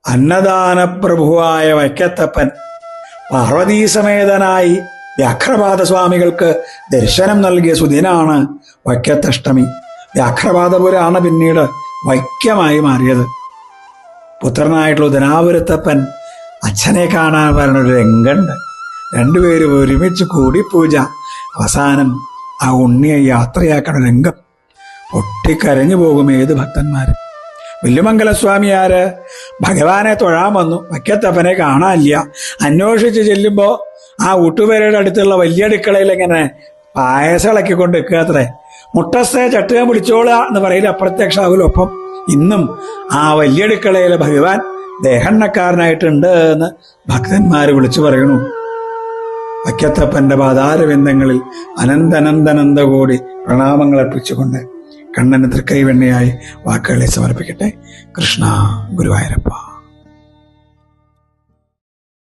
അന്നദാനപ്രഭുവായ വൈക്കത്തപ്പൻ പാർവതീസമേതനായി വ്യാഘ്രപാദസ്വാമികൾക്ക് ദർശനം നൽകിയ സുദിനാണ് വൈക്കത്തഷ്ടമി. വ്യാഘ്രപാദപുരാണ് പിന്നീട് വൈക്കമായി മാറിയത്. പുത്രനായിട്ടുള്ള ഉദനാപുരത്തപ്പൻ അച്ഛനെ കാണാൻ പറഞ്ഞൊരു രംഗമുണ്ട്. രണ്ടുപേരും ഒരുമിച്ച് കൂടി പൂജ. അവസാനം ആ ഉണ്ണിയെ യാത്രയാക്കണ രംഗം പൊട്ടിക്കരഞ്ഞു പോകും ഏത് ഭക്തന്മാർ. വില്ലുമംഗലസ്വാമിയാര് ഭഗവാനെ തൊഴാൻ വന്നു. വൈക്കത്തപ്പനെ കാണാനില്ല. അന്വേഷിച്ച് ചെല്ലുമ്പോൾ ആ ഊട്ടുപേരയുടെ അടുത്തുള്ള വലിയ അടുക്കളയിൽ ഇങ്ങനെ പായസം ഇളക്കിക്കൊണ്ട് നിൽക്കുക അത്രേ. മുട്ടസ്ഥ ചട്ടുക പിടിച്ചോളുക എന്ന് പറയില്ല, അപ്രത്യക്ഷാവിലൊപ്പം ഇന്നും ആ വലിയ അടുക്കളയിലെ ഭഗവാൻ ദേഹണ്ണക്കാരനായിട്ടുണ്ട് എന്ന് ഭക്തന്മാർ വിളിച്ചു പറയണു. വൈക്കത്തപ്പന്റെ പാതാരവിന്ദങ്ങളിൽ അനന്തനന്ദനന്ദ കോടി പ്രണാമങ്ങൾ അർപ്പിച്ചുകൊണ്ട് കണ്ണന് തൃക്കൈവെണ്ണയായി വാക്കുകളെ സമർപ്പിക്കട്ടെ. കൃഷ്ണ ഗുരുവായൂരപ്പ.